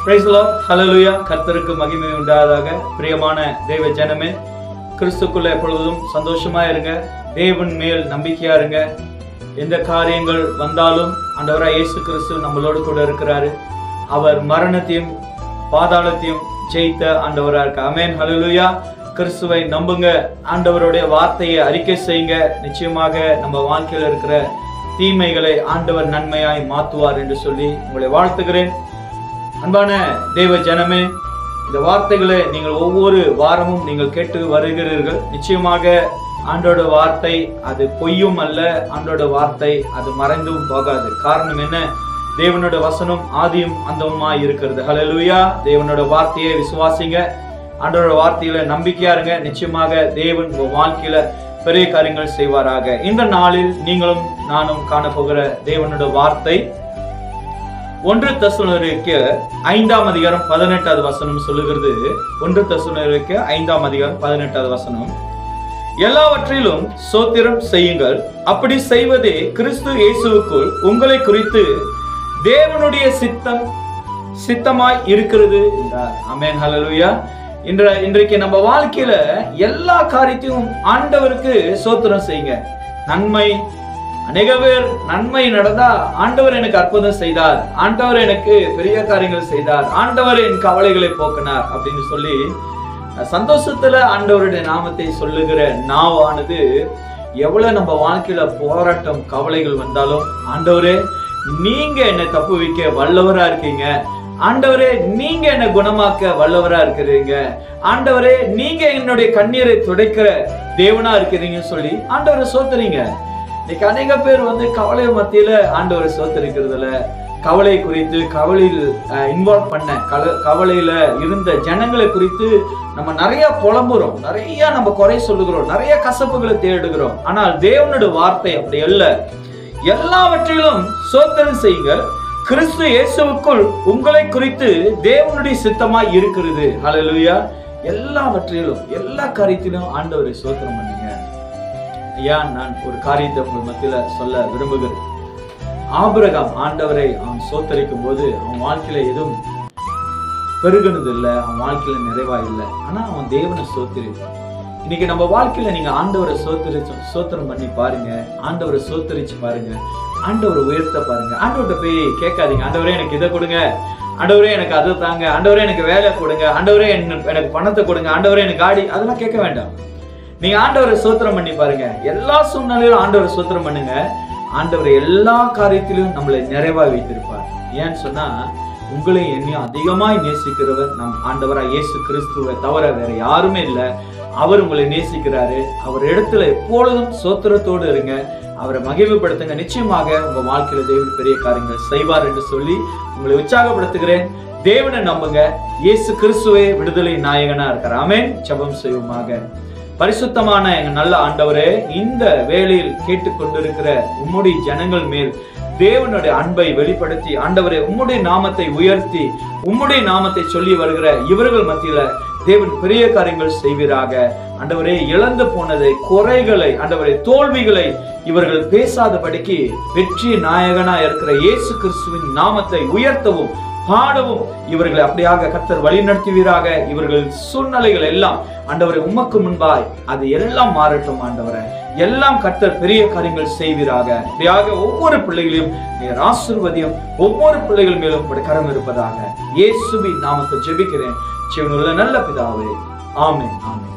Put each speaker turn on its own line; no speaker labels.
Praise the Lord. Hallelujah. கர்த்தருக்கு மகிமை உண்டாவதாக. பிரியமான தேவ ஜனமே, கிறிஸ்துக்குள்ள எப்பொழுதும் சந்தோஷமா இருங்க. தேவன் மேல் நம்பிக்கையா இருங்க. எந்த காரியங்கள் வந்தாலும் ஆண்டவராய் இயேசு கிறிஸ்து நம்மளோடு கூட இருக்கிறாரு. அவர் மரணத்தையும் பாதாளத்தையும் ஜெயித்த ஆண்டவரா இருக்க. ஆமென். ஹல்லேலூயா. கிறிஸ்துவை நம்புங்க. ஆண்டவருடைய வார்த்தையை அறிக்கை செய்யுங்க. நிச்சயமாக நம்ம வாழ்க்கையில் இருக்கிற தீமைகளை ஆண்டவர் நன்மையாய் மாற்றுவார் என்று சொல்லி உங்களை வாழ்த்துகிறேன். அன்பான தேவ ஜனமே, இந்த வார்த்தைகளை நீங்கள் ஒவ்வொரு வாரமும் நீங்கள் கேட்டு வருகிறீர்கள். நிச்சயமாக ஆண்டோட வார்த்தை அது பொய்யும் அல்ல, ஆண்டோட வார்த்தை அது மறைந்தும் போகாது. காரணம் என்ன? தேவனோட வசனம் ஆதியும் அந்தமுமாய் இருக்கிறது. ஹல்லேலூயா. தேவனோட வார்த்தையை விசுவாசிங்க. ஆண்டோட வார்த்தையில நம்பிக்கையா இருங்க. நிச்சயமாக தேவன் உங்க வாழ்க்கையில பெரிய காரியங்கள் செய்வாராக. இந்த நாளில் நீங்களும் நானும் காணப்போகிற தேவனோட வார்த்தை 1 தெசலோனிக்கேயர் 5ஆம் அதிகாரம் 18வது வசனம் சொல்லுகிறது. 1 தெசலோனிக்கேயர் 5ஆம் அதிகாரம் 18வது வசனம், எல்லாவற்றிலும் ஸ்தோத்திரம் செய்யுங்கள், அப்படி செய்வதே கிறிஸ்து இயேசுவுக்குள் உங்களை குறித்து தேவனுடைய சித்தமாய் இருக்கிறது என்றார். ஆமென். ஹல்லேலூயா. இன்றைக்கு நம்ம வாழ்க்கையில எல்லா காரியத்தையும் ஆண்டவருக்கு ஸ்தோத்திரம் செய்யுங்க. நன்மை, அநேக பேர் நன்மை நடந்தா ஆண்டவர் எனக்கு அற்புதம் செய்தார், ஆண்டவர் எனக்கு பெரிய காரியங்கள் செய்தார், ஆண்டவர் என் கவலைகளை போக்கினார் அப்படின்னு சொல்லி சந்தோஷத்துல ஆண்டவருடைய நாமத்தை சொல்லுகிற நாவானது எவ்வளவு நம்ம வாழ்க்கையில போராட்டம் கவலைகள் வந்தாலும், ஆண்டவரே நீங்க என்னை தப்பு வைக்க வல்லவரா இருக்கீங்க, ஆண்டவரே நீங்க என்னை குணமாக்க வல்லவரா இருக்கிறீங்க, ஆண்டவரே நீங்க என்னுடைய கண்ணீரை துடைக்கிற தேவனா இருக்கிறீங்கன்னு சொல்லி ஆண்டவரை சோத்துறீங்க. இன்னைக்கு அநேக பேர் கவலை மத்தியில ஆண்டவரை சோத்தரிக்கிறதுல, கவலை குறித்து கவலையில் இன்வால்வ் பண்ண கவலையில இருந்த ஜனங்களை குறித்து நம்ம நிறைய புலம்புறோம், நிறைய நம்ம குறை சொல்லுகிறோம், நிறைய கசப்புகளை தேடுகிறோம். ஆனால் தேவனோட வார்த்தை அப்படி அல்ல. எல்லாவற்றிலும் ஸ்தோத்திரம் செய்யுங்கள், கிறிஸ்து இயேசுவுக்குள் உங்களை குறித்து தேவனுடைய சித்தமாய் இருக்கிறது. ஹல்லேலூயா. எல்லாவற்றிலும் எல்லா காரியத்திலும் ஆண்டவரை ஸ்தோத்திரம் பண்ணுங்க. ஐயா, நான் ஒரு காரியத்தை உங்கள் மத்தியில சொல்ல விரும்புகிறேன். ஆபிரகாம் ஆண்டவரை அவன் சோத்தரிக்கும் போது அவன் வாழ்க்கையில எதுவும் பெருகினது இல்லை, அவன் வாழ்க்கையில நிறைவா இல்லை. ஆனா அவன் தேவனை சோத்தரிச்சான். இன்னைக்கு நம்ம வாழ்க்கையில நீங்க ஆண்டவரை சோத்திரம் பண்ணி பாருங்க, ஆண்டவரை சோத்தரிச்சு பாருங்க, ஆண்டவரை உயர்த்த பாருங்க. ஆண்டவர்கிட்ட போய் கேட்காதீங்க, ஆண்டவரே எனக்கு இதை கொடுங்க, ஆண்டவரே எனக்கு அதை தாங்க, ஆண்டவரே எனக்கு வேலை கொடுங்க, ஆண்டவரே எனக்கு பணத்தை கொடுங்க, ஆண்டவரே எனக்கு காடி, அதெல்லாம் கேட்க வேண்டாம். நீங்க ஆண்டவரை சோத்திரம் பண்ணி பாருங்க. எல்லா சூழ்நிலையிலும் ஆண்டவரை சோத்திரம் பண்ணுங்க. ஆண்டவரை எல்லா காரியத்திலும் நம்மளை நிறைவா வைத்திருப்பார். ஏன்னு சொன்னா, உங்களை என்னையும் அதிகமாய் நேசிக்கிறவர் நம் ஆண்டவராய் இயேசு கிறிஸ்துவை தவிர வேற யாருமே இல்லை. அவர் உங்களை நேசிக்கிறாரு. அவர் இடத்துல எப்பொழுதும் சோத்திரத்தோடு இருங்க, அவரை மகிழ்வுபடுத்துங்க. நிச்சயமாக உங்க வாழ்க்கையில தேவன் பெரிய காரியங்கள் செய்வார் என்று சொல்லி உங்களை உற்சாகப்படுத்துகிறேன். தேவனை நம்புங்க. இயேசு கிறிஸ்துவே விடுதலை நாயகனா இருக்கிறார். ஆமென். ஜெபம் செய்வோமாக. பரிசுத்தமான எங்க நல்ல ஆண்டவரே, இந்த வேளையில் கேட்டுக்கொண்டிருக்கிற உம்முடைய ஜனங்கள் மேல் தேவனுடைய அன்பை வெளிப்படுத்தி, ஆண்டவரே உம்முடைய நாமத்தை உயர்த்தி, உம்முடைய நாமத்தை சொல்லி வருகிற இவர்கள் மத்தியில தேவன் பெரிய காரியங்கள் செய்வீராக. ஆண்டவரே, இழந்து போனதை, குறைகளை, ஆண்டவரே தோல்விகளை இவர்கள் பேசாதபடிக்கு வெற்றி நாயகனா இருக்கிற இயேசு கிறிஸ்துவின் நாமத்தை உயர்த்தவும் பாடவும் இவர்களை அப்படியாக கர்த்தர் வழி நடத்துவீராக. இவர்கள் சூழ்நிலைகள் எல்லாம் ஆண்டவரை உமக்கு முன்பாய் அது எல்லாம் மாறட்டும். ஆண்டவரை எல்லாம் கர்த்தர் பெரிய காரியங்கள் செய்வீராக. அப்படியாக ஒவ்வொரு பிள்ளைகளையும் நீர் ஆசீர்வதியும். ஒவ்வொரு பிள்ளைகள் மேலும் கரம் இருப்பதாக. இயேசுவின் நாமத்தை ஜெபிக்கிறேன் ஜீவனுள்ள நல்ல பிதாவே. ஆமென். ஆமென்.